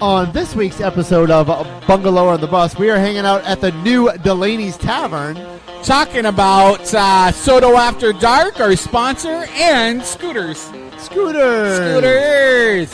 On this week's episode of Bungalower and The Bus, we are hanging out at the new Delaney's Tavern. Talking about Soto After Dark, our sponsor, and scooters. Scooters!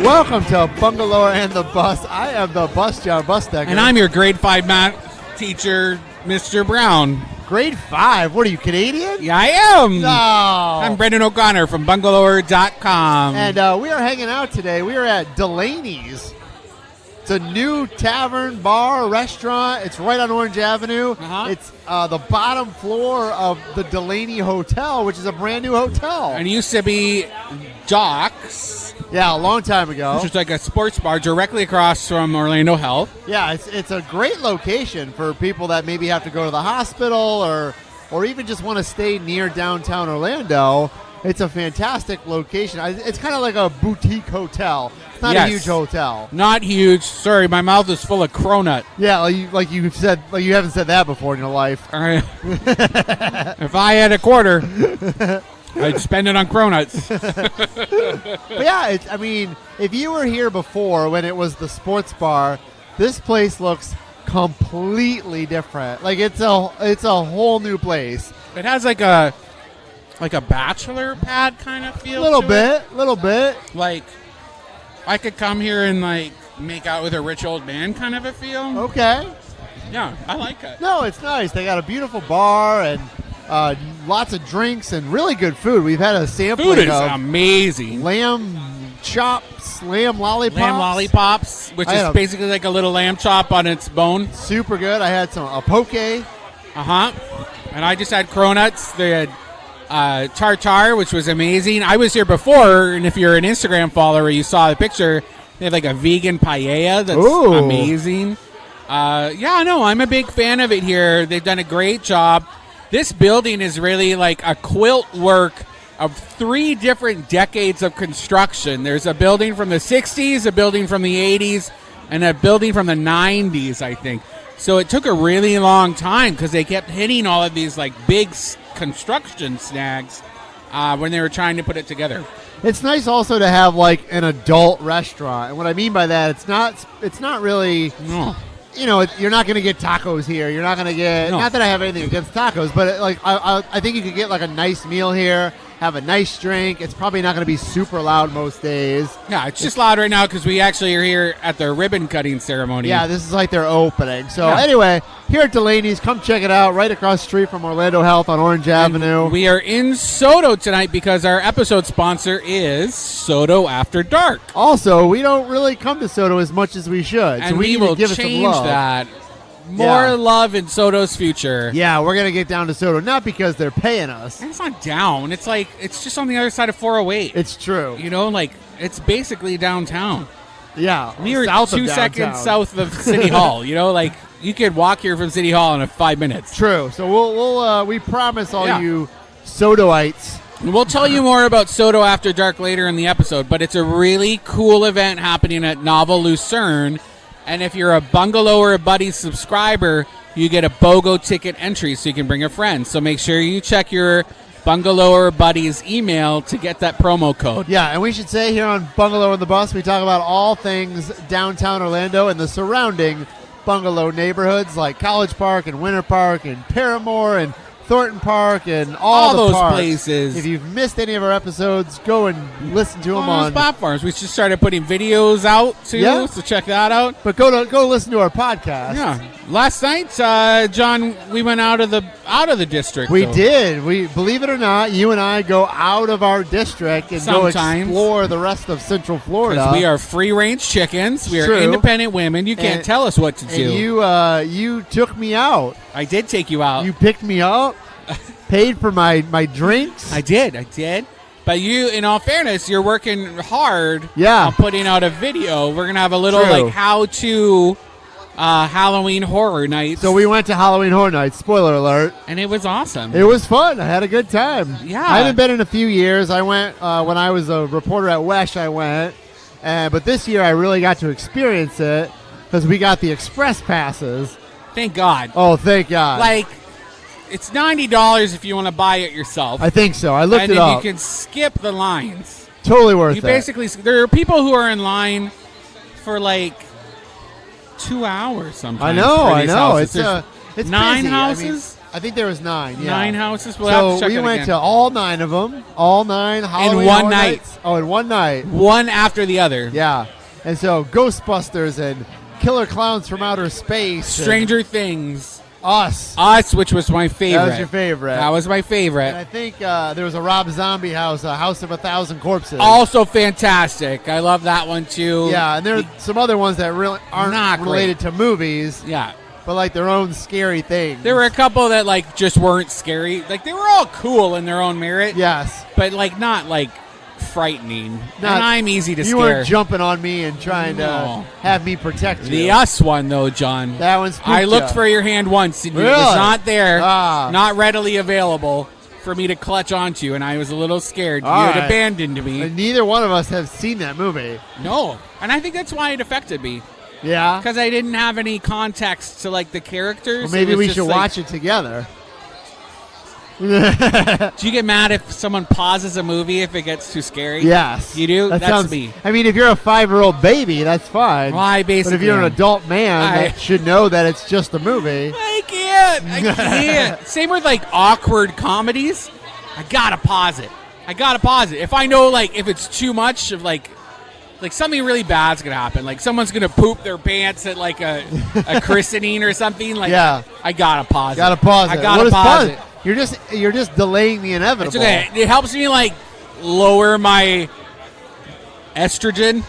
Welcome to Bungalower and The Bus. I am the bus, John Busdecker. And I'm your grade 5 math teacher, Mr. Brown. Grade 5? What are you, Canadian? Yeah, I am. No. I'm Brendan O'Connor from Bungalower.com. And we are hanging out today. We are at Delaney's. It's a new tavern, bar, restaurant. It's right on Orange Avenue. Uh-huh. It's the bottom floor of the Delaney Hotel, which is a brand new hotel. And it used to be Doc's. Yeah, a long time ago. Which is like a sports bar directly across from Orlando Health. Yeah, it's a great location for people that maybe have to go to the hospital or even just want to stay near downtown Orlando. It's a fantastic location. It's kind of like a boutique hotel. It's not a huge hotel. Not huge. Sorry, my mouth is full of cronut. Yeah, like you haven't said that before in your life. If I had a quarter, I'd spend it on cronuts. But yeah, if you were here before when it was the sports bar, this place looks completely different. Like it's a whole new place. It has like a bachelor pad kind of feel. Little to bit. It. Like I could come here and like make out with a rich old man kind of a feel. Okay. Yeah, I like it. No, it's nice. They got a beautiful bar and lots of drinks and really good food. We've had a sampling Food is of amazing. Lamb chops, lamb lollipops. Which is basically like a little lamb chop on its bone. Super good. I had a poke. Uh-huh. And I just had cronuts. They had tartare, which was amazing. I was here before, and if you're an Instagram follower, you saw the picture. They have like a vegan paella that's amazing. I'm a big fan of it here. They've done a great job. This building is really like a quilt work of 3 different decades of construction. There's a building from the 60s, a building from the 80s, and a building from the 90s, I think. So it took a really long time because they kept hitting all of these like big construction snags when they were trying to put it together. It's nice also to have like an adult restaurant. And what I mean by that, it's not really... No. You know, you're not going to get tacos here. You're not going to get... No. Not that I have anything against tacos, but I think you could get like a nice meal here, have a nice drink. It's probably not going to be super loud most days. Yeah, it's just loud right now because we actually are here at the ribbon cutting ceremony. Yeah, this is like their opening. So anyway, here at Delaney's, come check it out right across the street from Orlando Health on Orange Avenue. We are in Soto tonight because our episode sponsor is Soto After Dark. Also, we don't really come to Soto as much as we should. And so we will need to give change it some love. that. More love in Soto's future. Yeah, we're going to get down to Soto, not because they're paying us. And it's not down. It's like, it's just on the other side of 408. It's true. You know, like, it's basically downtown. Yeah. Near 2 seconds south of City Hall. You know, like, you could walk here from City Hall in 5 minutes. True. So we promise all you Sotoites. We'll tell you more about Soto After Dark later in the episode, but it's a really cool event happening at Novel Lucerne. And if you're a Bungalower Buddies subscriber, you get a BOGO ticket entry so you can bring a friend. So make sure you check your Bungalower Buddies email to get that promo code. Yeah, and we should say here on Bungalow and the Bus, we talk about all things downtown Orlando and the surrounding bungalow neighborhoods like College Park and Winter Park and Paramore and Thornton Park and all the those parks. Places. If you've missed any of our episodes, go and listen to them on those platforms. We just started putting videos out too, so check that out. But go listen to our podcast. Yeah, last night, John, we went out of the district. We did. We believe it or not, you and I go out of our district and go explore the rest of Central Florida. We are free range chickens. We are independent women. You can't tell us what to do. And you took me out. I did take you out. You picked me up. Paid for my drinks. I did. But you, in all fairness, you're working hard on putting out a video. We're going to have a little like how-to Halloween horror night. So we went to Halloween Horror Nights, spoiler alert. And it was awesome. It was fun. I had a good time. Yeah. I haven't been in a few years. I went when I was a reporter at WESH, I went. But this year I really got to experience it because we got the express passes. Thank God. Oh, thank God. Like, it's $90 if you want to buy it yourself. I think so. I looked and it then up. you can skip the lines. Totally worth You it. basically, there are people who are in line for like 2 hours sometimes. I know. for I these know. houses. It's 9 busy. houses. I think there was 9. Yeah. 9 houses. We'll have to So check we it went again. to all 9 of them. All 9 Halloween one Horror night. Nights. Oh, in one night. One after the other. Yeah. And so Ghostbusters and Killer Clowns from Outer Space. and Stranger Things. Us. Us, which was my favorite. That was your favorite. That was my And favorite. I think there was a Rob Zombie house, a House of 1,000 Corpses. Also fantastic. I love that one too. Yeah, and there are some other ones that really aren't Not great. related to movies, Yeah. but like their own scary things. There were a couple that like just weren't scary. Like they were all cool in their own merit. Yes. But like not like frightening. Not- and I'm easy to You scare. weren't jumping on me and trying No. to have me protect you. The Us one though, John. That one spooked I looked ya. for your hand once and it Really? was not there. Ah. Not readily available for me to clutch onto, and I was a little scared. All You had right. abandoned me. And neither one of us have seen that movie. No. And I think that's why it affected me. Yeah. Because I didn't have any context to like the characters. Well, maybe It was we just should like- watch it together. Do you get mad if someone pauses a movie if it gets too scary? Yes. You do? That That's sounds, me. I mean, if you're a 5-year-old baby, that's fine. Well, I basically But if you're an am. adult man I- that should know that it's just a movie. I can't. I can't. Same with like awkward comedies. I gotta pause it. If I know like if it's too much of like something really bad's gonna happen. Like someone's gonna poop their pants at like a christening or something. Like Yeah. I gotta pause it. Gotta pause it. I gotta What is pause it. You're just delaying the inevitable. It's okay. It helps me like lower my estrogen.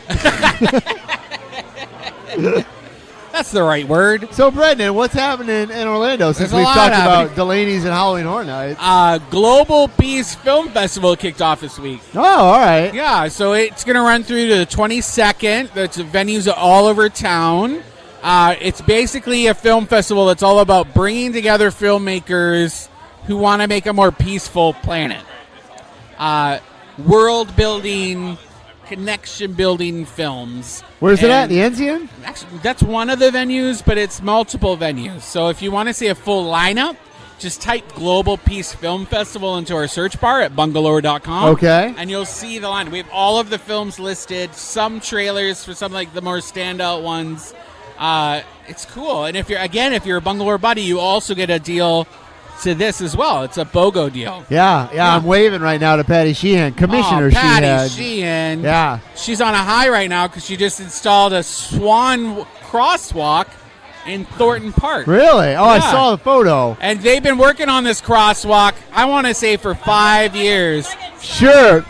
That's the right word. So, Brendan, what's happening in Orlando since There's a we've lot talked happening. about Delaney's and Halloween Horror Nights? Global Peace Film Festival kicked off this week. Oh, all right. Yeah, so it's going to run through to the 22nd. There's venues all over town. It's basically a film festival that's all about bringing together filmmakers who want to make a more peaceful planet. World building, connection building films. Where's it at? And The Enzian? actually, that's one of the venues, but it's multiple venues. So if you want to see a full lineup, just type Global Peace Film Festival into our search bar at bungalower.com. Okay. And you'll see the line. We have all of the films listed, some trailers for some like the more standout ones. It's cool. And if you're a Bungalower buddy, you also get a deal to this as well. It's a BOGO deal. Yeah. I'm waving right now to Patty Sheehan, Commissioner Patty Sheehan. Sheehan. Yeah. She's on a high right now because she just installed a swan crosswalk in Thornton Park. Really? Oh, I Yeah. saw the photo. And they've been working on this crosswalk, I want to say, for 5 years. Sure.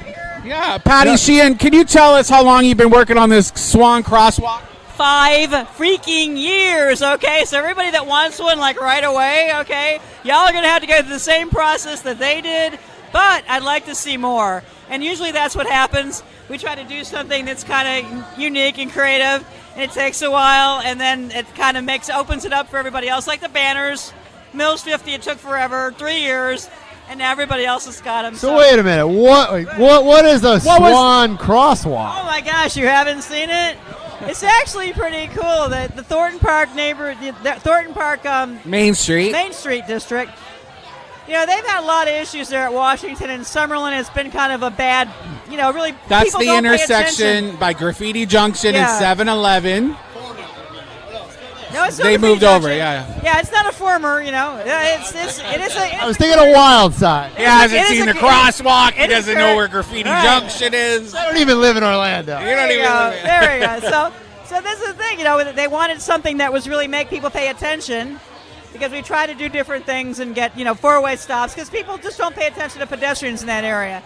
Yeah, Patty Yeah. Sheehan, can you tell us how long you've been working on this swan crosswalk? 5 freaking years, okay? So everybody that wants one, like right away, okay? Y'all are going to have to go through the same process that they did, but I'd like to see more. And usually that's what happens. We try to do something that's kind of unique and creative, and it takes a while, and then it kind of opens it up for everybody else, like the banners. Mills 50, it took forever, 3 years, and now everybody else has got them. So wait a minute. What is a swan Oh crosswalk? my gosh, you haven't seen it? It's actually pretty cool. The Thornton Park Thornton Park Main Street. Main Street district. You know, they've had a lot of issues there at Washington and Summerlin. It's been kind of a bad, really. That's people the don't pay intersection attention. by Graffiti Junction Yeah. and 7-Eleven. No, it's not They a moved Graffiti over, Junction. yeah. Yeah, it's not a former. It is a. I was thinking of Wild Side. He hasn't it is seen a- the crosswalk. He it is doesn't correct. know where Graffiti Right. Junction is. I don't even live in Orlando. You don't There you even go. live there. There we go. So this is the thing. They wanted something that was really make people pay attention. Because we try to do different things and get, four-way stops because people just don't pay attention to pedestrians in that area.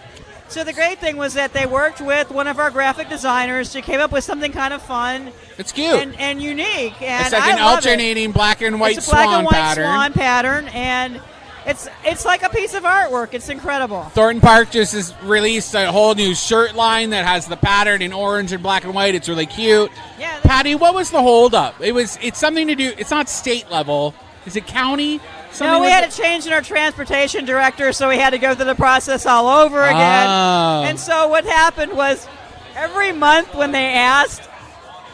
So the great thing was that they worked with one of our graphic designers. She came up with something kind of fun It's cute. and unique. And It's like I an love alternating black and it. white It's a black swan and white pattern. swan pattern, and it's like a piece of artwork. It's incredible. Thornton Park just has released a whole new shirt line that has the pattern in orange and black and white. It's really cute. Yeah. Patty, what was the holdup? It's something to do. It's not state level. Is it county? No, we had a change in our transportation director, so we had to go through the process all over again. Oh. And so what happened was every month when they asked,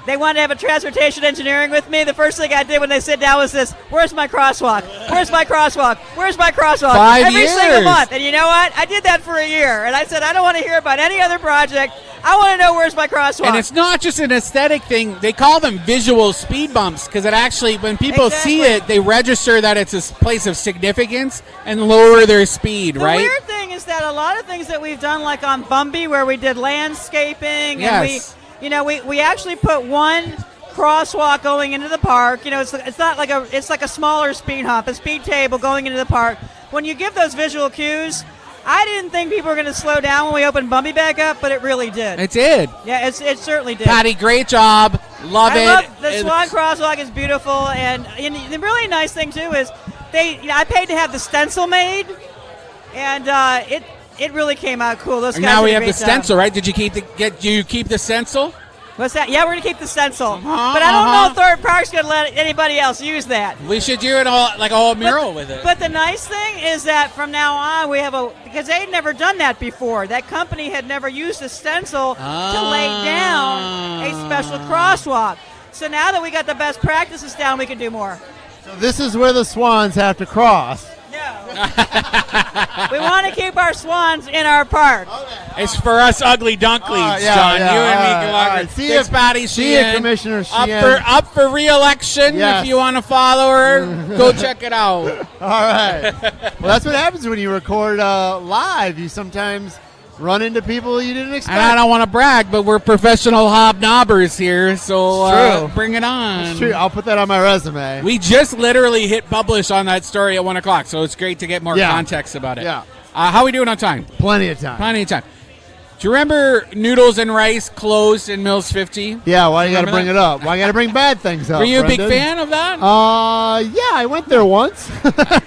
they wanted to have a transportation engineering with me. The first thing I did when they sit down was this: where's my crosswalk? Where's my crosswalk? Where's my crosswalk? 5 Every years. single month. And you know what? I did that for a year. And I said, I don't want to hear about any other project. I want to know where's my crosswalk. And it's not just an aesthetic thing. They call them visual speed bumps because it actually, when people see it, they register that it's a place of significance and lower their speed, right? The weird thing is that a lot of things that we've done, like on Bumby, where we did landscaping, Yes. and we actually put one crosswalk going into the park. It's not like it's like a smaller speed hump, a speed table going into the park. When you give those visual cues, I didn't think people were going to slow down when we opened Bumby back up, but it really did. It did. Yeah, it certainly did. Patty, great job. Love it. I love the Swan Crosswalk is beautiful, and the really nice thing too is I paid to have the stencil made, and it really came out cool. Those guys Now did we a have the great job. stencil, right? Did you keep the stencil? What's that? Yeah, we're gonna keep the stencil, but I don't know if Thornton Park's gonna let anybody else use that. We should do it all like a whole mural with it. But the nice thing is that from now on we have because they'd never done that before. That company had never used a stencil to lay down a special crosswalk. So now that we got the best practices down, we can do more. So this is where the swans have to cross. No. We want to keep our swans in our park. It's for us ugly dunkleys, John. You and me can walk. Right. See Thanks, you, Patty Sheehan. Commissioner Up Sheehan. for re-election. Yes. If you want to follow her, go check it out. All right. Well, that's what happens when you record live. You sometimes run into people you didn't expect. And I don't want to brag, but we're professional hobnobbers here, so It's true. bring it on. It's true. I'll put that on my resume. We just literally hit publish on that story at 1 o'clock, so it's great to get more context about it. Yeah. How are we doing on time? Plenty of time. Plenty of time. Do you remember Noodles and Rice closed in Mills 50? Yeah, why you got to Remember bring that? it up? Why you got to bring bad things up? Were you a big Brendan? fan of that? Yeah, I went there once.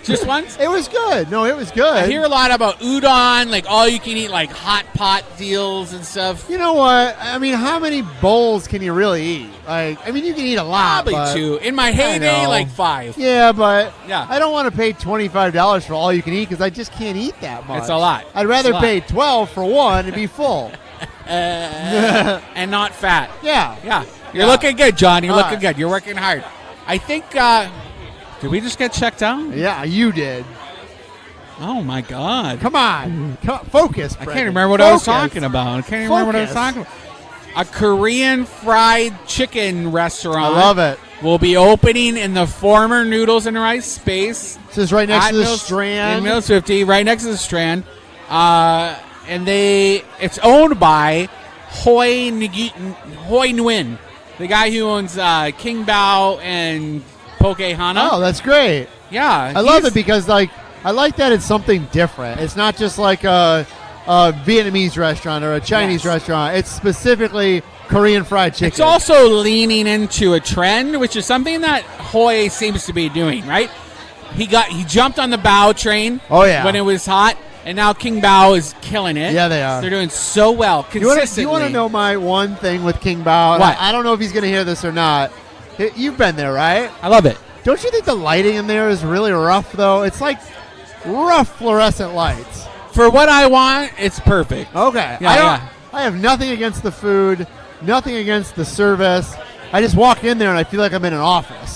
Just once? It was good. No, it was good. I hear a lot about udon, like all you can eat, like hot pot deals and stuff. You know what? I mean, how many bowls can you really eat? Like, I mean, you can eat a lot. Probably but 2. In my heyday, know. like 5. Yeah, but Yeah. I don't want to pay $25 for all you can eat because I just can't eat that much. It's a lot. I'd rather It's a lot. pay $12 for one and be full. And not fat. Yeah. Yeah. You're Yeah. looking good, John. You're All looking right. good. You're working hard. I think, did we just get checked out? Yeah, you did. Oh, my God. Come on. Focus, I Brendan. can't remember what I was Focus. talking about. I can't even remember what I was Focus. talking about. A Korean fried chicken restaurant. I love it. Will be opening in the former Noodles and Rice space. This is right next at to the Mills- Strand. In Mills 50, right next to the Strand. And it's owned by Hoi Nguyen, the guy who owns King Bao and Poke Hana. Oh, that's great. Yeah. I love it because, like, I like that it's something different. It's not just like a Vietnamese restaurant or a Chinese restaurant. It's specifically Korean fried chicken. It's also leaning into a trend, which is something that Hoi seems to be doing, right? He jumped on the Bao train when it was hot, and now King Bao is killing it. Yeah, they are. They're doing so well consistently. You want to know my one thing with King Bao? What? I don't know if he's going to hear this or not. You've been there, right? I love it. Don't you think the lighting in there is really rough, though? It's like rough fluorescent lights. For what I want, it's perfect. Okay. Yeah, I have nothing against the food, nothing against the service. I just walk in there and I feel like I'm in an office.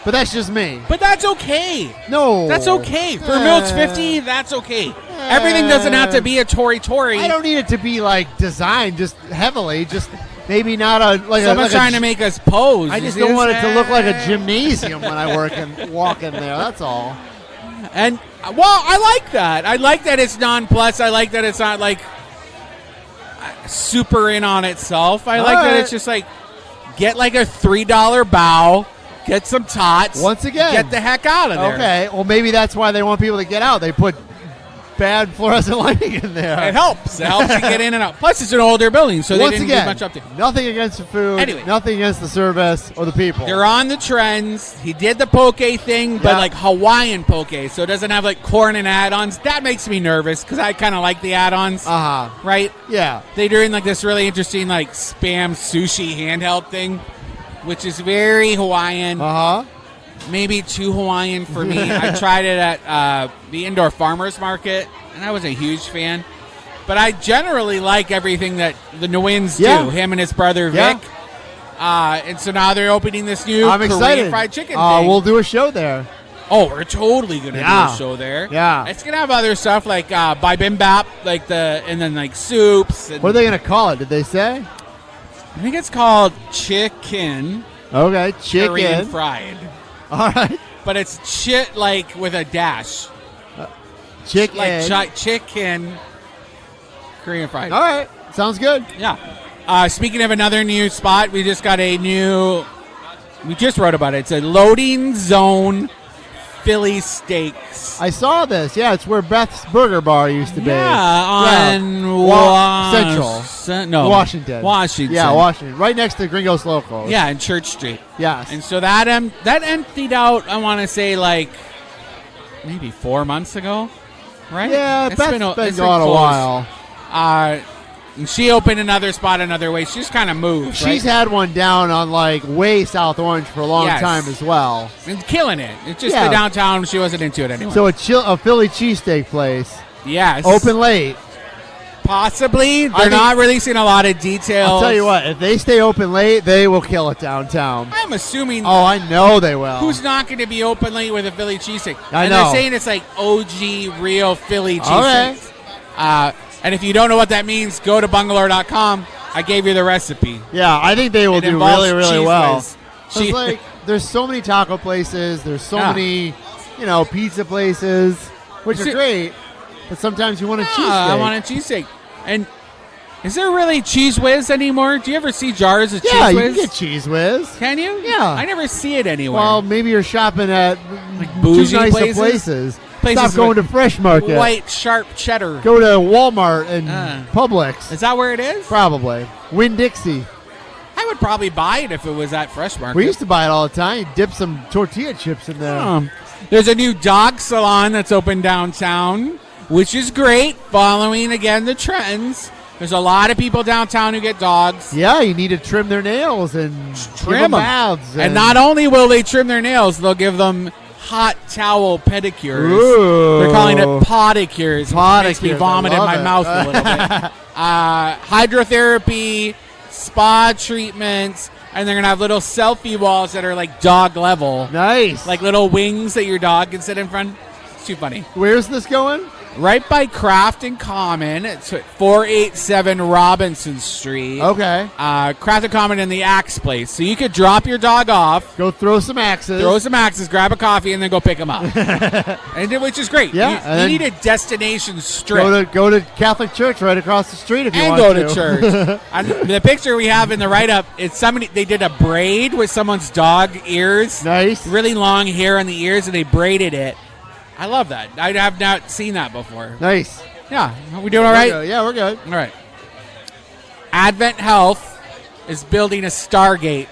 But that's just me. But that's okay. No. That's okay. For Mills 50, that's okay. Everything doesn't have to be a Tori. I don't need it to be like designed just heavily. Just maybe not Someone's trying to make us pose. I just don't want it to look like a gymnasium when I walk in there. That's all. And well, I like that. I like that it's non-plus. I like that it's not like super in on itself. I like that it's just like get like a $3 bao, get some tots. Once again, get the heck out of there. Okay, well maybe that's why they want people to get out. They put bad fluorescent lighting in there. It helps. It helps you get in and out. Plus, it's an older building, so Once they didn't again, do much up there. nothing against the food. Anyway. Nothing against the service or the people. They're on the trends. He did the poke thing, but Yeah. like Hawaiian poke, so it doesn't have like corn and add-ons. That makes me nervous because I kind of like the add-ons, right? Yeah. They're doing like this really interesting like spam sushi handheld thing, which is very Hawaiian. Maybe too Hawaiian for me. I tried it at the indoor farmers market, and I was a huge fan. But I generally like everything that the Nguyen's do. Him and his brother Yeah. Vic. And so now they're opening this new I'm Korean excited. fried chicken thing. We'll do a show there. Oh, we're totally gonna do a show there. Yeah. It's gonna have other stuff like bibimbap, and then like soups. And What are they going to call it? Did they say? I think it's called chicken Okay, chicken. Korean fried, All right. but it's like with a dash, Chicken. like chicken Korean fried. All right. Sounds good. Yeah. Speaking of another new spot, we just got a new. We just wrote about it. It's a loading zone Philly steaks. I saw this. Yeah, it's where Beth's Burger Bar used to be. On Central. Washington. Yeah, Washington. Right next to Gringos Locals. Yeah, in Church Street. Yes. And so that emptied out, I want to say, like, maybe 4 months ago, right? Yeah, It's Beth's been gone a closed. while. And she opened another spot another way. She's kind of moved. She's had one down on, like, way South Orange for a long time as well. And killing it. It's just the downtown. She wasn't into it anymore. So a Philly cheesesteak place. Yes. Open late. Possibly. They're not releasing a lot of details. I'll tell you what. If they stay open late, they will kill it downtown. I'm assuming. Oh, I know they will. Who's not going to be open late with a Philly cheesesteak? I know. And they're saying it's like OG real Philly Okay. cheesesteaks. And if you don't know what that means, go to bungalower.com. I gave you the recipe. Yeah, I think they will do involves really, really cheese well. whiz. It's like there's so many taco places, there's so many, pizza places, which are great. But sometimes you want a cheesesteak. I want a cheesesteak. And is there really Cheese Whiz anymore? Do you ever see jars of Cheese Whiz? Yeah, you can get Cheese Whiz. Can you? Yeah. I never see it anywhere. Well, maybe you're shopping at bougie too nice places? places. Places Stop going to Fresh Market. White, sharp cheddar. Go to Walmart and Publix. Is that where it is? Probably. Winn-Dixie. I would probably buy it if it was at Fresh Market. We used to buy it all the time. You dip some tortilla chips in there. There's a new dog salon that's open downtown, which is great, following, again, the trends. There's a lot of people downtown who get dogs. Yeah, you need to trim their nails and give them baths. And not only will they trim their nails, they'll give them hot towel pedicures. Ooh. They're calling it podicures. Which makes me vomit in my mouth a little bit. Hydrotherapy, spa treatments, and they're going to have little selfie walls that are like dog level. Nice. Like little wings that your dog can sit in front. It's too funny. Where's this going? Right by Craft and Common. It's at 487 Robinson Street. Okay. Craft and Common in the Axe Place. So you could drop your dog off. Go throw some axes. Grab a coffee, and then go pick them up. Which is great. Yeah. You need a destination strip. Go to Catholic Church right across the street if you want to. to. And go to church. And the picture we have in the write-up, it's somebody, they did a braid with someone's dog ears. Nice. Really long hair on the ears, and they braided it. I love that. I have not seen that before. Nice. Yeah. Are we doing all right? Yeah, we're good. All right. Advent Health is building a Stargate.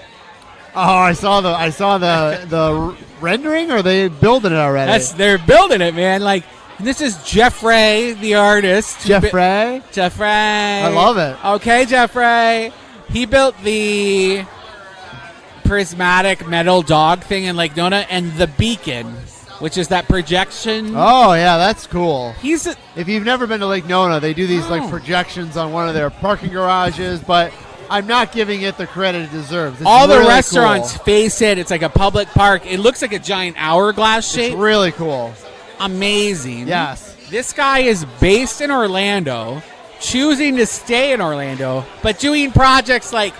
Oh, I saw the rendering, or are they building it already? They're building it, man. Like, this is Jeffrey, the artist. Jeffrey? Jeffrey. I love it. Okay, Jeffrey. He built the prismatic metal dog thing in Lake Nona and the beacon, which is that projection. Oh, yeah, that's cool. If you've never been to Lake Nona, they do these like projections on one of their parking garages, but I'm not giving it the credit it deserves. It's all the really restaurants cool. face it. It's like a public park. It looks like a giant hourglass shape. It's really cool. Amazing. Yes. This guy is based in Orlando, choosing to stay in Orlando, but doing projects like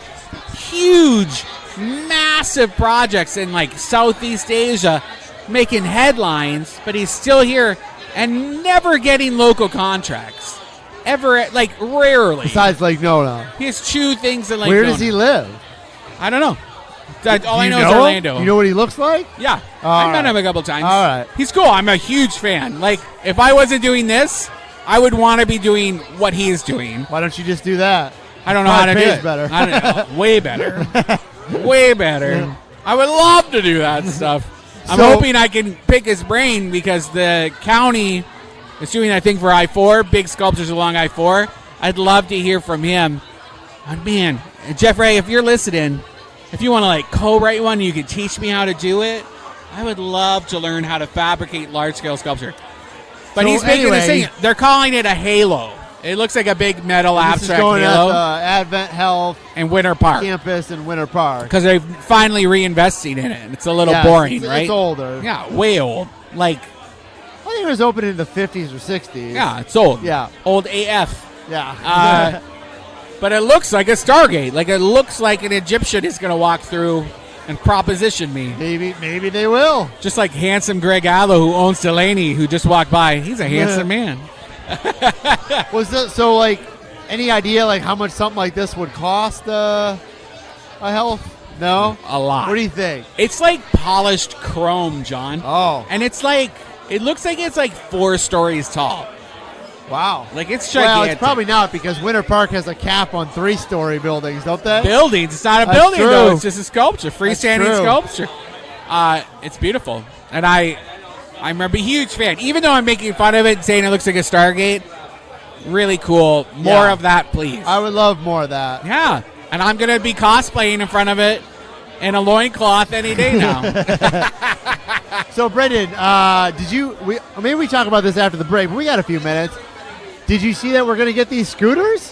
huge, massive projects in like Southeast Asia, making headlines, but he's still here and never getting local contracts. Ever, like, rarely. Besides Lake Nona. He has two things in Lake Where Nona. does he live? I don't know. All I know is him? Orlando. You know what he looks like? Yeah. I've met him a couple times. All right. He's cool. I'm a huge fan. Like, if I wasn't doing this, I would want to be doing what he's doing. Why don't you just do that? I don't know how to do pays it. better. I don't know. Way better. Way better. I would love to do that stuff. I'm hoping I can pick his brain because the county is doing that thing for I-4, big sculptures along I-4. I'd love to hear from him. Oh, man, Jeffrey, if you're listening, if you want to like co-write one, you could teach me how to do it. I would love to learn how to fabricate large-scale sculpture. But he's making this thing. They're calling it a halo. It looks like a big metal And this is abstract going halo. at Advent Health And Winter Park. campus in Winter Park. Because they're finally reinvesting in it. And it's a little Yes, boring, right? It's older. Yeah, way old. Like, I think it was opened in the 50s or 60s. yeah, it's old. Yeah. Old AF. Yeah. But it looks like a Stargate. Like, it looks like an Egyptian is going to walk through and proposition me. maybe they will. Just like handsome Greg Allo, who owns Delaney, who just walked by. He's a handsome man. So like any idea like how much something like this would cost a health? No? A lot. What do you think? It's like polished chrome, John. Oh. And it's like, it looks like it's like 4 stories tall. Wow. Like, it's Well, gigantic. it's probably not because Winter Park has a cap on 3-story buildings, don't they? Buildings. It's not a That's building, true. though. It's just a sculpture, freestanding true. sculpture. It's beautiful. And I'm a huge fan. Even though I'm making fun of it, saying it looks like a Stargate, really cool. More Yeah. of that, please. I would love more of that. Yeah. And I'm going to be cosplaying in front of it in a loincloth any day now. So, Brendan, maybe we talk about this after the break, but we got a few minutes. Did you see that we're going to get these scooters?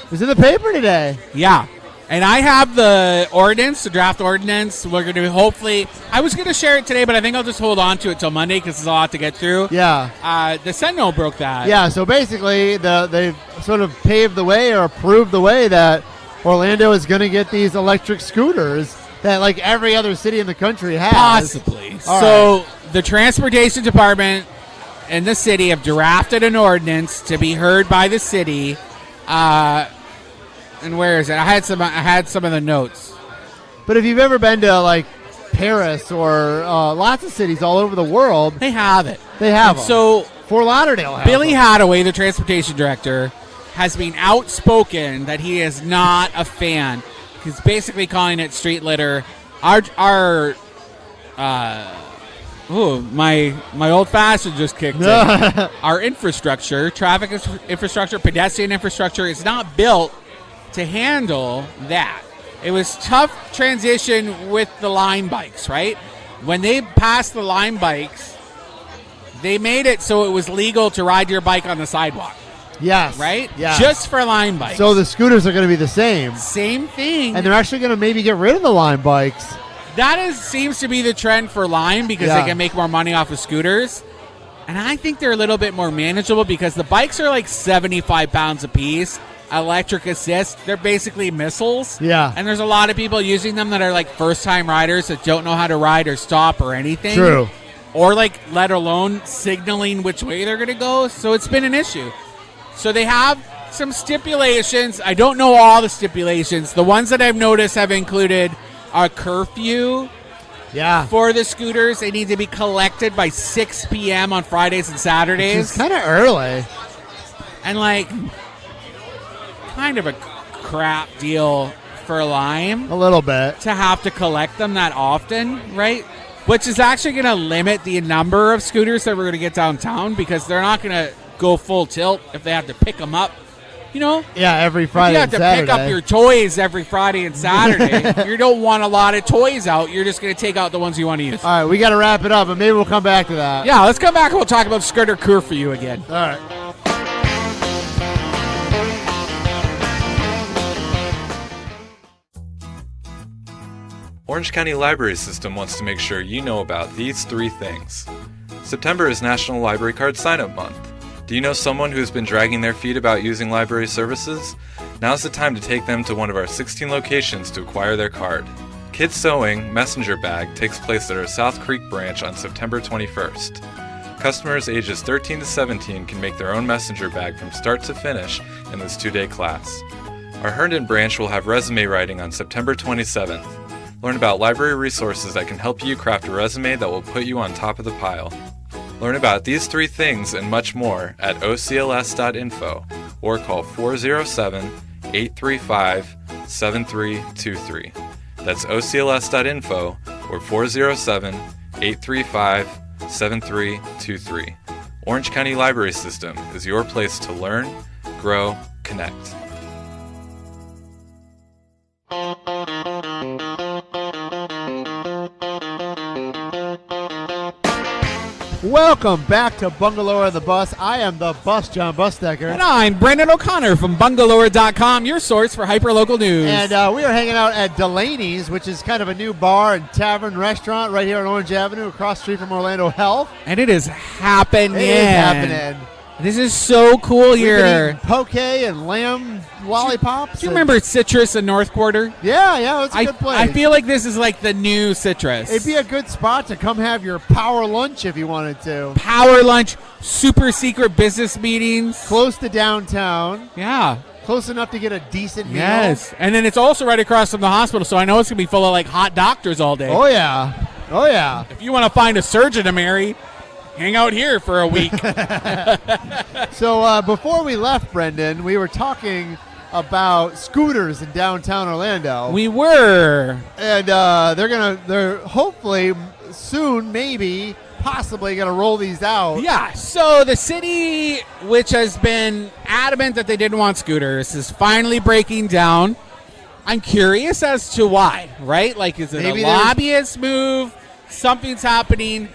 It was in the paper today. Yeah. And I have the ordinance, the draft ordinance. We're going to hopefully, I was going to share it today, but I think I'll just hold on to it till Monday because there's a lot to get through. Yeah. The Sentinel broke that. Yeah, so basically they've sort of paved the way or approved the way that Orlando is going to get these electric scooters that like every other city in the country has. Possibly. All So the Transportation Department and the city have drafted an ordinance to be heard by the city. And where is it? I had some of the notes. But if you've ever been to like Paris or lots of cities all over the world, They have it. they have And them. so Fort Lauderdale has Billy them. Hadaway, the transportation director, has been outspoken that he is not a fan. He's basically calling it street litter. My old fashioned just kicked in. Our infrastructure, traffic infrastructure, pedestrian infrastructure is not built to handle that. It was tough transition with the Lime bikes, right? When they passed the Lime bikes, they made it so it was legal to ride your bike on the sidewalk, Yes. right? Yeah. Just for Lime bikes. So the scooters are going to be the same. Same thing. And they're actually going to maybe get rid of the Lime bikes. That seems to be the trend for Lime because Yeah. they can make more money off of scooters. And I think they're a little bit more manageable because the bikes are like 75 pounds a piece. Electric assist, they're basically missiles. Yeah. And there's a lot of people using them that are like first-time riders that don't know how to ride or stop or anything. True. Or like let alone signaling which way they're going to go. So it's been an issue. So they have some stipulations. I don't know all the stipulations. The ones that I've noticed have included a curfew Yeah. for the scooters. They need to be collected by 6 p.m. on Fridays and Saturdays. It's kind of early. And like kind of a crap deal for Lime A little bit. to have to collect them that often, right? Which is actually going to limit the number of scooters that we're going to get downtown because they're not going to go full tilt if they have to pick them up. You know, Yeah, every if Friday you have and to Saturday. pick up your toys every Friday and Saturday, you don't want a lot of toys out. You're just going to take out the ones you want to use. All right, we got to wrap it up, but maybe we'll come back to that. Yeah, let's come back and we'll talk about scooter curfew again. All right. Orange County Library System wants to make sure you know about these 3 things. September is National Library Card Sign-Up Month. Do you know someone who's been dragging their feet about using library services? Now's the time to take them to one of our 16 locations to acquire their card. Kids Sewing Messenger Bag takes place at our South Creek branch on September 21st. Customers ages 13 to 17 can make their own messenger bag from start to finish in this 2-day class. Our Herndon branch will have resume writing on September 27th. Learn about library resources that can help you craft a resume that will put you on top of the pile. Learn about these 3 things and much more at ocls.info or call 407-835-7323. That's ocls.info or 407-835-7323. Orange County Library System is your place to learn, grow, connect. Welcome back to Bungalower and The Bus. I am the Bus, John Busdecker. And I'm Brendan O'Connor from Bungalower.com, your source for hyperlocal news. And we are hanging out at Delaney's, which is kind of a new bar and tavern restaurant right here on Orange Avenue across the street from Orlando Health. And it is happening. It is happening. This is so cool We've been here. eating poke and lamb lollipops. Do you remember Citrus in North Quarter? Yeah, it's a good place. I feel like this is like the new Citrus. It'd be a good spot to come have your power lunch if you wanted to. Power lunch, super secret business meetings. Close to downtown. Yeah. Close enough to get a decent meal. Yes. And then it's also right across from the hospital, so I know it's going to be full of like hot doctors all day. Oh, yeah. If you want to find a surgeon to marry, hang out here for a week. So before we left, Brendan, we were talking about scooters in downtown Orlando. We were. And they're hopefully soon, maybe, possibly going to roll these out. Yeah, so the city, which has been adamant that they didn't want scooters, is finally breaking down. I'm curious as to why, right? Like, is it Maybe a lobbyist move? Something's happening.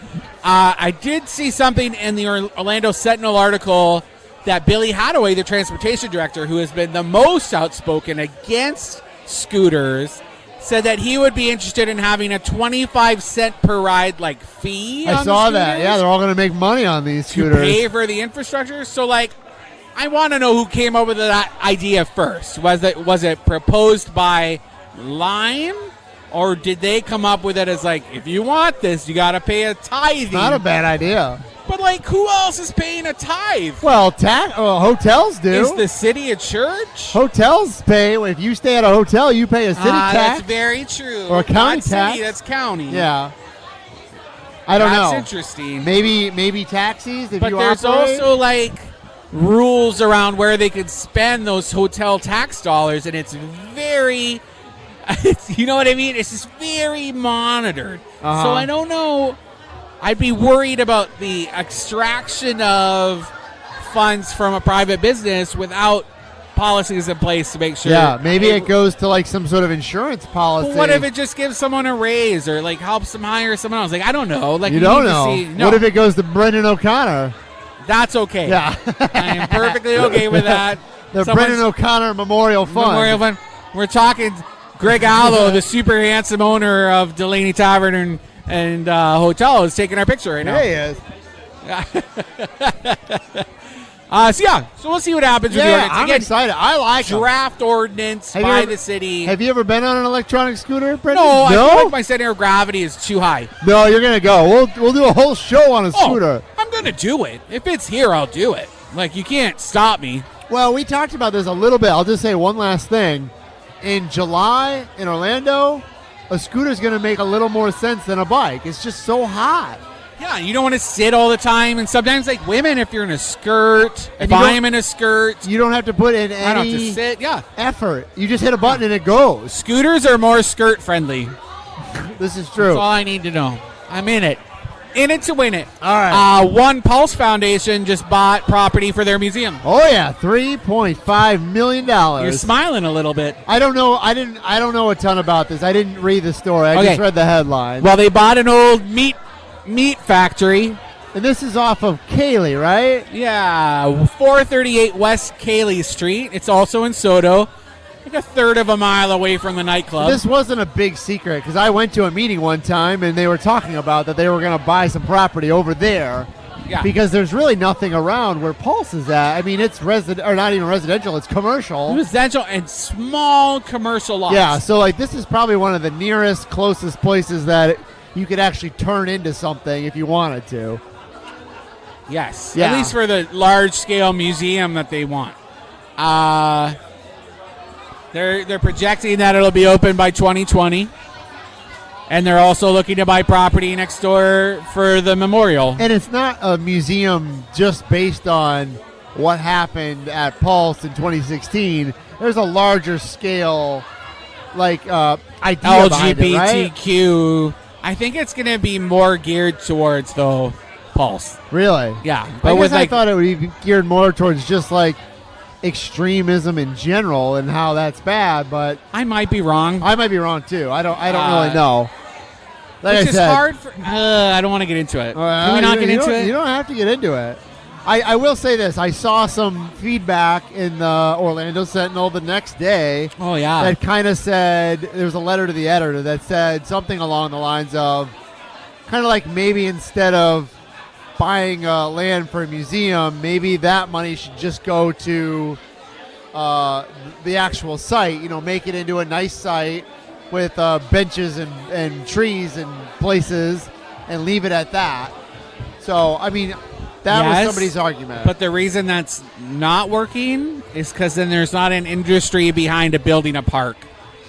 I did see something in the Orlando Sentinel article that Billy Hadaway, the transportation director, who has been the most outspoken against scooters, said that he would be interested in having a 25-cent per ride fee. I saw that. Yeah, they're all going to make money on these scooters. To pay for the infrastructure. So, I want to know who came up with that idea first. Was it proposed by Lime? Or did they come up with it as if you want this, you got to pay a tithing? Not a bad idea. But who else is paying a tithe? Well, hotels do. Is the city a church? Hotels pay. If you stay at a hotel, you pay a city tax. That's very true. Or a county Not tax. City, that's county. Yeah. I don't know. That's interesting. Maybe taxis if but you there's operate. also rules around where they could spend those hotel tax dollars, and it's very. You know what I mean? It's just very monitored. Uh-huh. So I don't know. I'd be worried about the extraction of funds from a private business without policies in place to make sure. Yeah, maybe it goes to some sort of insurance policy. Well, what if it just gives someone a raise or helps them hire someone else? I don't know. You don't know. No. What if it goes to Brendan O'Connor? That's okay. Yeah. I am perfectly okay with that. The Brendan O'Connor Memorial Fund. We're talking Greg Allo, the super handsome owner of Delaney Tavern and Hotel, is taking our picture right now. There he is. So we'll see what happens with the Yeah, ordinance. I'm Again, excited. I like 'em. draft ordinance Have you by ever- the city. Have you ever been on an electronic scooter, Brendan? No, I feel like my center of gravity is too high. No, you're going to go. We'll do a whole show on a scooter. I'm going to do it. If it's here, I'll do it. You can't stop me. Well, we talked about this a little bit. I'll just say one last thing. In July in Orlando, a scooter's going to make a little more sense than a bike. It's just so hot. Yeah, you don't want to sit all the time. And sometimes, women, if you're in a skirt, And if you I don't- am in a skirt, You don't have to put in I don't have to any sit. Yeah. effort. You just hit a button and it goes. Scooters are more skirt friendly. This is That's true. all I need to know. I'm in it. In it to win it. All right. One Pulse Foundation just bought property for their museum. Oh yeah, $3.5 million. You're smiling a little bit. I don't know. I don't know a ton about this. I didn't read the story. I Okay. just read the headline. Well, they bought an old meat factory. And this is off of Cayley, right? Yeah, 438 West Cayley Street. It's also in Soto, a third of a mile away from the nightclub. This wasn't a big secret because I went to a meeting one time and they were talking about that they were going to buy some property over there. Yeah. Because there's really nothing around where Pulse is at. I mean, it's not even residential; it's commercial. Residential and small commercial lots. Yeah, so this is probably one of the nearest, closest places that you could actually turn into something if you wanted to. Yes. Yeah. At least for the large-scale museum that they want. They're projecting that it'll be open by 2020. And they're also looking to buy property next door for the memorial. And it's not a museum just based on what happened at Pulse in 2016. There's a larger scale, idea behind it, right? LGBTQ. I think it's going to be more geared towards, though, Pulse. Really? Yeah. I thought it would be geared more towards just extremism in general and how that's bad, but I might be wrong. I might be wrong too. I don't really know. Like which I is said, hard for. I don't want to get into it. Can we not get into it? You don't have to get into it. I will say this. I saw some feedback in the Orlando Sentinel the next day. Oh, yeah. That kind of said, there was a letter to the editor that said something along the lines of, kind of like maybe instead of buying land for a museum, maybe that money should just go to the actual site. Make it into a nice site with benches and trees and places, and leave it at that. So, I mean, that was somebody's argument. But the reason that's not working is because then there's not an industry behind building a park,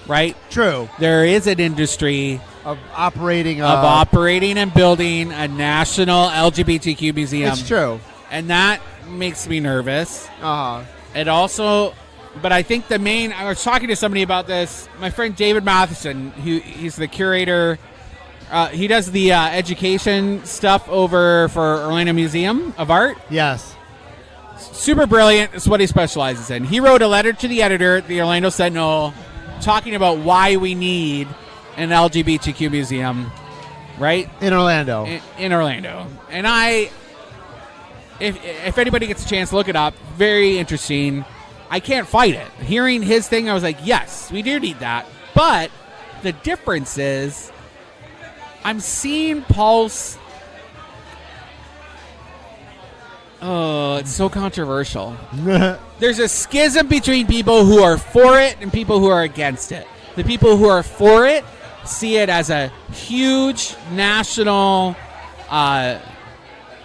right? True. There is an industry of operating and building a national LGBTQ museum. It's true. And that makes me nervous. Uh-huh. It also, but I think I was talking to somebody about this, my friend David Matheson, he's the curator. He does the education stuff over for Orlando Museum of Art. Yes. Super brilliant. It's what he specializes in. He wrote a letter to the editor at the Orlando Sentinel talking about why we need an LGBTQ museum, right? In Orlando. In Orlando. And if anybody gets a chance, look it up. Very interesting. I can't fight it. Hearing his thing, I was like, yes, we do need that. But the difference is I'm seeing Pulse. Oh, it's so controversial. There's a schism between people who are for it and people who are against it. The people who are for it see it as a huge national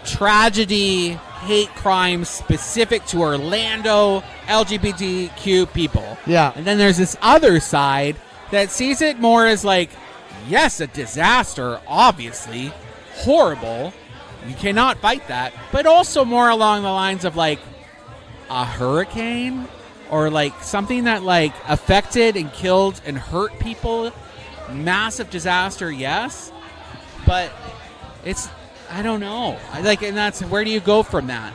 tragedy, hate crime specific to Orlando LGBTQ people. Yeah. And then there's this other side that sees it more as like, yes, a disaster, obviously, horrible. You cannot fight that. But also more along the lines of like a hurricane or like something that like affected and killed and hurt people. Massive disaster, yes. But it's, I don't know. And that's, where do you go from that?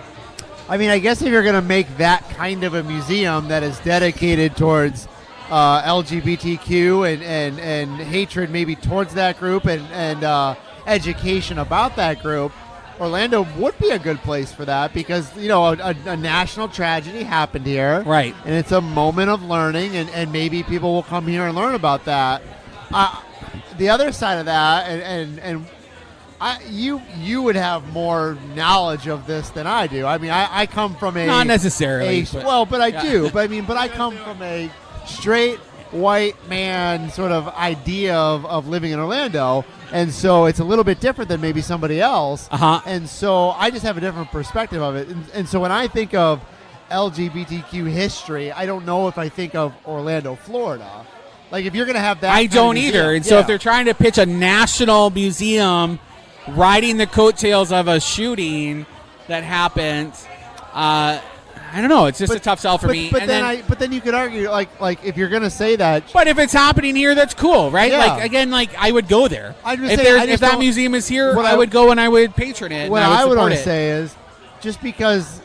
I mean, I guess if you're going to make that kind of a museum that is dedicated towards LGBTQ and hatred maybe towards that group and education about that group, Orlando would be a good place for that because, a national tragedy happened here. Right. And it's a moment of learning, and maybe people will come here and learn about that. The other side of that, you would have more knowledge of this than I do. I mean, I come from a... Not necessarily. But I do. But I come from a straight white man sort of idea of living in Orlando, and so it's a little bit different than maybe somebody else. Uh-huh. And so I just have a different perspective of it. And so when I think of LGBTQ history, I don't know if I think of Orlando, Florida. Like, if you're going to have that... I don't either. And so if they're trying to pitch a national museum riding the coattails of a shooting that happened... I don't know. It's just a tough sell for me. But then you could argue, like if you're going to say that. But if it's happening here, that's cool, right? Yeah. Like again, like I would go there. If that museum is here, I would go and I would patron it. What I would want to say is, just because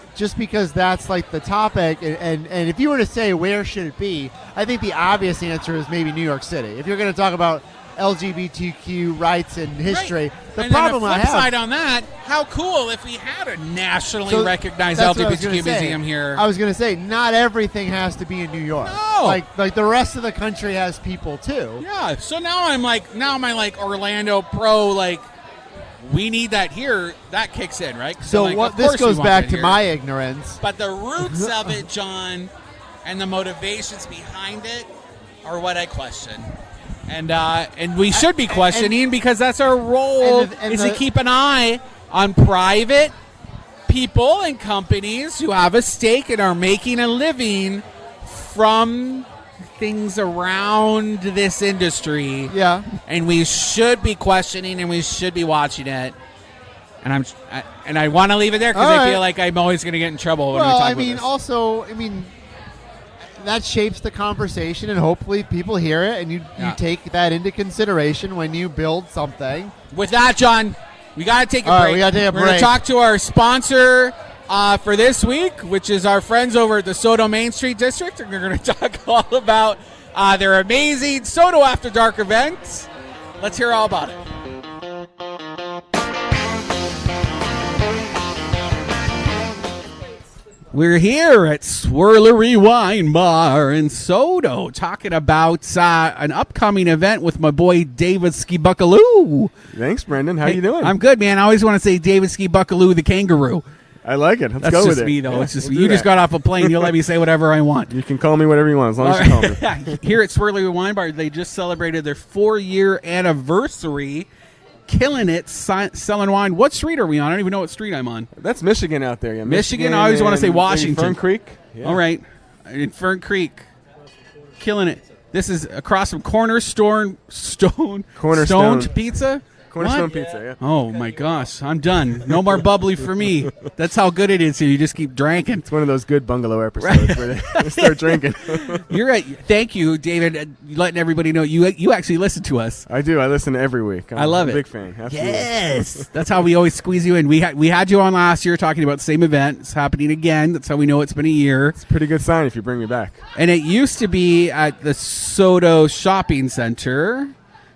that's like the topic, and if you were to say where should it be, I think the obvious answer is maybe New York City. If you're going to talk about LGBTQ rights and history. Right. The and problem then the I flip have side on that, how cool if we had a nationally recognized LGBTQ museum here. I was going to say, not everything has to be in New York. No. Like the rest of the country has people too. Yeah. So now my Orlando pro, like, we need that here. That kicks in, right? So this goes back to my ignorance. But the roots of it, John, and the motivations behind it are what I question. And we should be questioning because that's our role to keep an eye on private people and companies who have a stake and are making a living from things around this industry. Yeah. And we should be questioning and we should be watching it. And I want to leave it there because I feel like I'm always going to get in trouble when we talk about this. That shapes the conversation, and hopefully people hear it, and you take that into consideration when you build something. With that, John, we got to take a break. Right, we got to take a break. We're going to talk to our sponsor for this week, which is our friends over at the Soto Main Street District, and we're going to talk all about their amazing Soto After Dark events. Let's hear all about it. We're here at Swirlery Wine Bar in Soto talking about an upcoming event with my boy David Ski Buckaloo. Thanks, Brendan. How you doing? I'm good, man. I always want to say David Ski Buckaloo the kangaroo. I like it. Let's That's go with just it. me, though. Yeah, It's just we'll you do just that. got off a plane. You'll let me say whatever I want. You can call me whatever you want as long as you call me. Here at Swirlery Wine Bar, they just celebrated their 4-year anniversary. Killing it, selling wine. What street are we on? I don't even know what street I'm on. That's Michigan out there. Yeah, Michigan? I always want to say and Washington. Fern Creek. Yeah. All right. In Fern Creek. Killing it. This is across from Cornerstone Pizza. Cornerstone What? Pizza, yeah. Oh, my gosh. I'm done. No more bubbly for me. That's how good it is here. You just keep drinking. It's one of those good bungalow episodes where they start drinking. You're right. Thank you, David, letting everybody know you actually listen to us. I do. I listen every week. I love I'm it. a big fan. Absolutely. Yes. That's how we always squeeze you in. We had you on last year talking about the same event. It's happening again. That's how we know it's been a year. It's a pretty good sign if you bring me back. And it used to be at the Soto Shopping Center,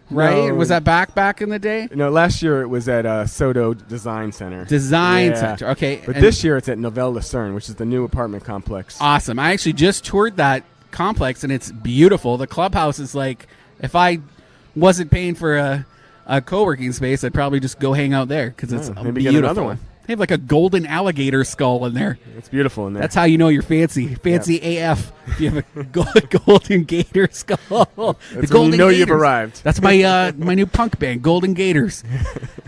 right? No. Was that back in the day? No, last year it was at Soto Design Center. Design Center. Okay. But And this year it's at Nouvelle Lucerne, which is the new apartment complex. awesome. I actually just toured that complex, and it's beautiful. The clubhouse is like, if I wasn't paying for a co-working space, I'd probably just go hang out there because it's maybe beautiful. get another one. They have like a golden alligator skull in there. It's beautiful in there. That's how you know you're fancy. Fancy AF. If you have a golden gator skull. That's when you know you've arrived. That's my my new punk band, Golden Gators.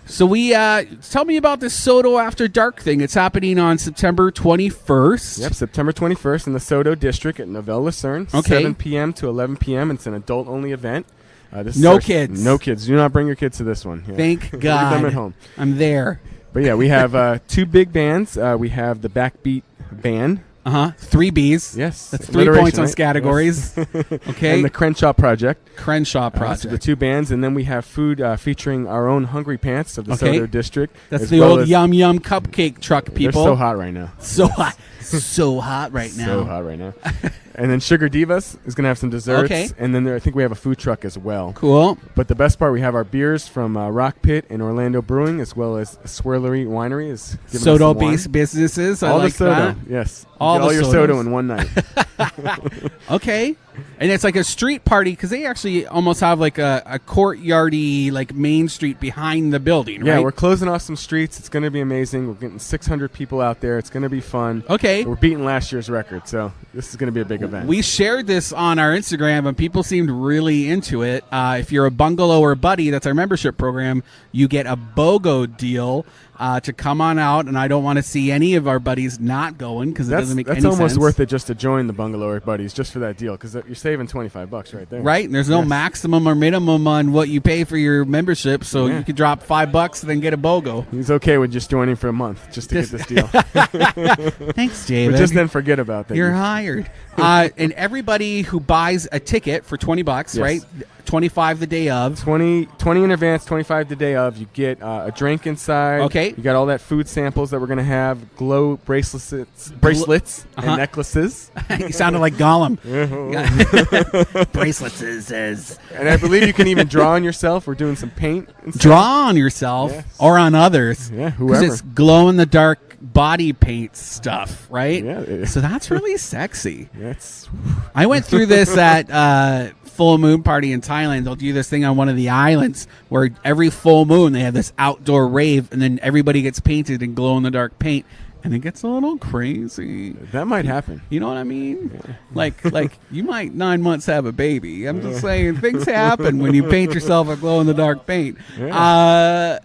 So we tell me about this Soto After Dark thing. It's happening on September 21st. Yep, September 21st in the Soto District at Nouvelle Lucerne, Okay. 7 p.m. to 11 p.m. It's an adult-only event. This is No kids. No kids. Do not bring your kids to this one. Yeah. Thank Leave God. them at home. I'm there. But yeah, we have 2 big bands. We have the Backbeat Band. 3 Bs. Yes. That's 3 alliteration, points on right? categories. Okay. And the Crenshaw Project. Crenshaw So Project. the 2 bands. And then we have food featuring our own Hungry Pants of the Okay. Soto District. That's as the well old as- Yum Yum cupcake truck people. They're so hot right now. So hot. So hot right now. So hot right now. And then Sugar Divas is going to have some desserts. Okay. And then I think we have a food truck as well. Cool. But the best part, we have our beers from Rock Pit and Orlando Brewing, as well as Swirlery Winery is giving us some wine. Soto-based businesses. I All like the Soto, that. yes. All Get the all your sodas. Soto in one night. Okay. And it's like a street party because they actually almost have like a courtyardy, like main street behind the building, Yeah, right? we're closing off some streets. It's going to be amazing. We're getting 600 people out there. It's going to be fun. Okay. We're beating last year's record, so this is going to be a big event. We shared this on our Instagram, and people seemed really into it. If you're a Bungalower buddy, that's our membership program, you get a BOGO deal to come on out, and I don't want to see any of our buddies not going because it doesn't make any sense. That's almost worth it just to join the Bungalower buddies just for that deal because you're saving $25 right there. Right, and there's no maximum or minimum on what you pay for your membership, so Yeah. you could drop $5 and then get a BOGO. He's okay with just joining for a month just to get this deal. Thanks, David. But just then forget about that. You're hired. And everybody who buys a ticket for $20, Yes. right? 25 the day of. 20 in advance, 25 the day of. You get a drink inside. Okay. You got all that food samples that we're going to have, glow bracelets Uh-huh. and necklaces. You sounded like Gollum. Bracelets is. And I believe you can even draw on yourself. We're doing some paint. And stuff. Draw on yourself Yes. or on others. Yeah, 'Cause whoever. it's glow-in-the-dark body paint stuff, right? Yeah. So that's really sexy. That's I went through this at full moon party in Thailand. They'll do this thing on one of the islands where every full moon they have this outdoor rave, and then everybody gets painted in glow-in-the-dark paint, and it gets a little crazy. that might happen. You know what I mean? Like you might 9 months have a baby. I'm just saying things happen when you paint yourself a glow-in-the-dark paint.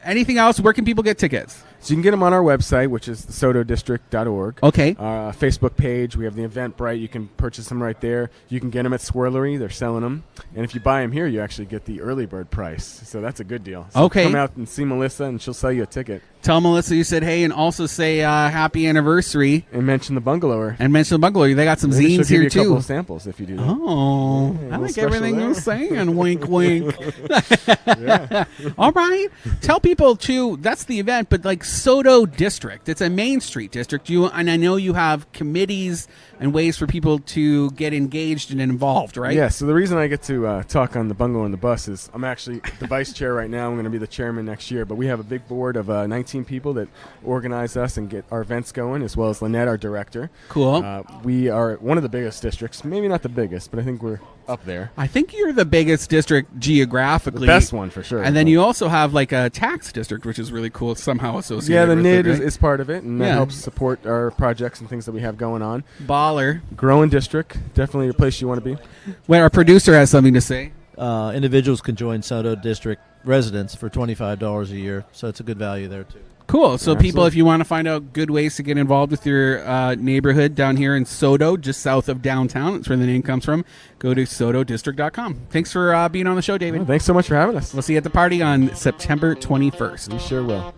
Anything else? Where can people get tickets? So you can get them on our website, which is thesotodistrict.org. Okay. Our Facebook page, we have the Eventbrite. You can purchase them right there. You can get them at Swirlery. They're selling them. And if you buy them here, you actually get the early bird price. So that's a good deal. So Okay. come out and see Melissa, and she'll sell you a ticket. Tell Melissa you said hey, and also say happy anniversary. And mention the Bungalower. And mention the Bungalow. They got some Maybe she'll zines give here you a couple too. of samples if you do that. Oh, Yeah, I a like little everything special you're there. saying. Wink, wink. All right. Tell people too. That's the event, but like Soto District, it's a Main Street district. And I know you have committees and ways for people to get engaged and involved, right? Yeah, so the reason I get to talk on the Bungalow and the Bus is I'm actually the vice chair right now. I'm going to be the chairman next year, but we have a big board of 19 people that organize us and get our events going, as well as Lynette, our director. Cool. We are one of the biggest districts. Maybe not the biggest, but I think we're up there. I think you're the biggest district geographically. The best one, for sure. And then you also have like a tax district, which is really cool, somehow associated Yeah, the with NID it, right? is part of it, and that Yeah. helps support our projects and things that we have going on. Baller. Growing district, definitely a place you want to be. Well, our producer has something to say. Individuals can join SoDo District residents for $25 a year, so it's a good value there, too. Cool. So people, Absolutely. if you want to find out good ways to get involved with your neighborhood down here in SoDo, just south of downtown, that's where the name comes from, go to sododistrict.com. Thanks for being on the show, David. Well, thanks so much for having us. We'll see you at the party on September 21st. We sure will.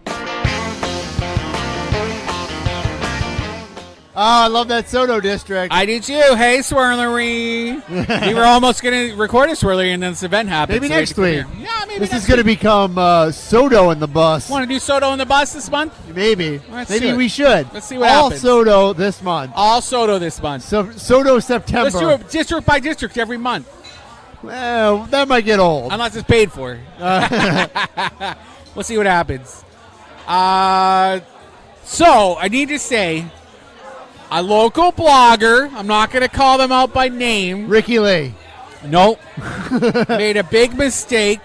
Oh, I love that SoDo district. I did too. Hey, Swirlery. We were almost going to record a Swirlery, and then this event happened. Maybe so we next had to week. come here. Yeah, maybe This next is going to week. become SoDo and the Bus. Want to do SoDo on the Bus this month? Maybe. Let's do Maybe it. we should. Let's see what All happens. SoDo this month. All SoDo this month. So SoDo September. Let's do it district by district every month, Well, that might get old. unless it's paid for. We'll see what happens. So, I need to say, a local blogger, I'm not going to call them out by name. Ricky Lee. Nope. Made a big mistake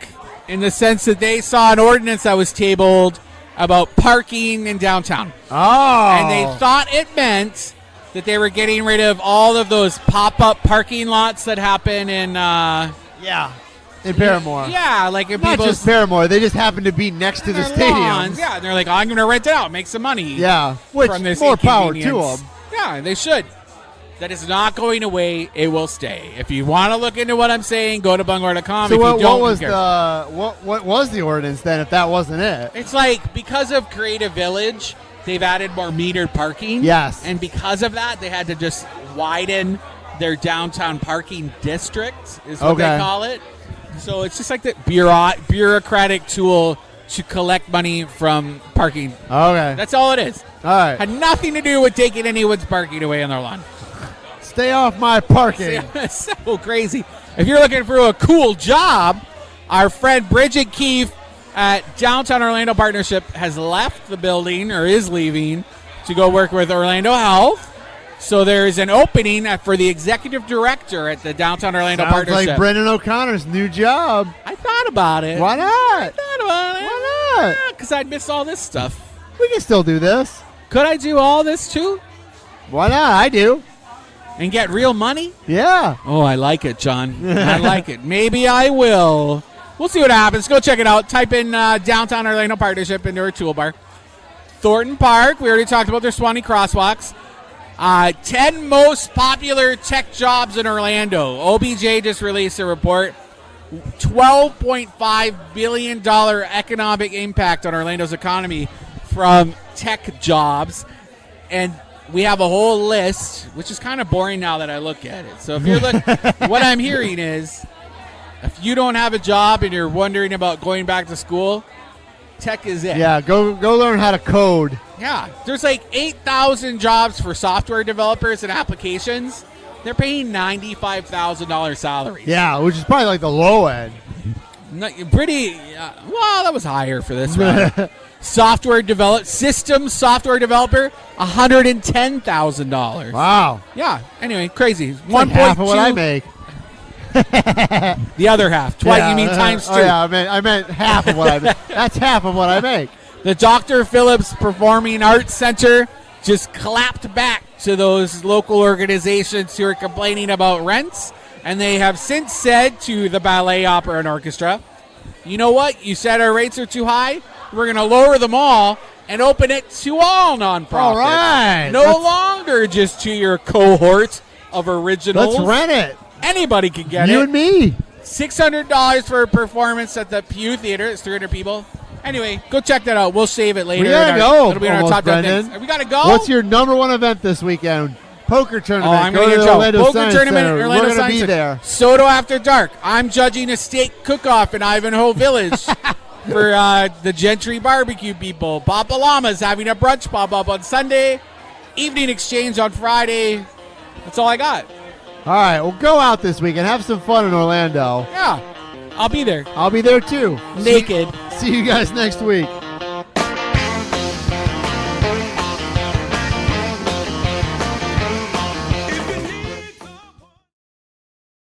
in the sense that they saw an ordinance that was tabled about parking in downtown. Oh. And they thought it meant that they were getting rid of all of those pop-up parking lots that happen in... Yeah. In Paramore. Yeah, like in Not people's... just Paramore. They just happen to be next to the their stadium. lawns. Yeah, and they're like, I'm going to rent it out, make some money. Yeah. Which, from this more power to inconvenience. them. Yeah, they should. That is not going away. It will stay. If you want to look into what I'm saying, go to bungalower.com. So if what you don't, was who cares? what was the ordinance then if that wasn't it? It's like because of Creative Village, they've added more metered parking. Yes. And because of that, they had to just widen their downtown parking district, is what Okay. they call it. So it's just like the bureaucratic tool to collect money from parking. Okay. That's all it is. All right. Had nothing to do with taking anyone's parking away on their lawn. Stay off my parking. It's so crazy. If you're looking for a cool job, our friend Bridget Keefe at Downtown Orlando Partnership has left the building or is leaving to go work with Orlando Health. So there's an opening for the executive director at the Downtown Orlando Sounds Partnership. like Brendan O'Connor's new job. I thought about it. Why not? I thought about it. Why not? Because I'd miss all this stuff. We can still do this. Could I do all this too Why not? I do. and get real money? Yeah. Oh, I like it, John. I like it. Maybe I will. We'll see what happens. Go check it out. Type in Downtown Orlando Partnership into our toolbar. Thornton Park. We already talked about their Swanee crosswalks. 10 most popular tech jobs in Orlando. OBJ just released a report. $12.5 billion economic impact on Orlando's economy from tech jobs. And we have a whole list, which is kind of boring now that I look at it. So if you're what I'm hearing is, if you don't have a job and you're wondering about going back to school, tech is it. Yeah. Go learn how to code. Yeah, there's like 8,000 jobs for software developers and applications. They're paying $95,000 salaries. Yeah, which is probably like the low end. Pretty, well, that was higher for this one. Systems software developer, $110,000. Wow. Yeah, anyway, crazy. It's like half of what I make. The other half. Twice, Yeah, you mean times two. Oh, yeah, I meant half of what I make. That's half of what I make. The Dr. Phillips Performing Arts Center just clapped back to those local organizations who are complaining about rents, and they have since said to the Ballet, Opera, and Orchestra, you know what? You said our rates are too high. We're going to lower them all and open it to all nonprofits. All right. No longer just to your cohort of originals. Let's rent it. Anybody can get You it. and me. $600 for a performance at the Pew Theater. It's 300 people. Anyway, go check that out. We'll save it later. We gotta in go. It'll be in our Almost, top 10 Brendan. things. We got to go? What's your number one event this weekend? Poker tournament. I'm Go going to to get the Joe. Orlando Poker Science tournament, Center. Orlando We're going to Science be Center. there. Soto After Dark. I'm judging a steak cook-off in Ivanhoe Village for the Gentry barbecue people. Papa Llama's having a brunch pop-up on Sunday. Evening exchange on Friday. That's all I got. All right, well, go out this weekend. Have some fun in Orlando. Yeah, I'll be there. I'll be there too. Naked. See you guys next week.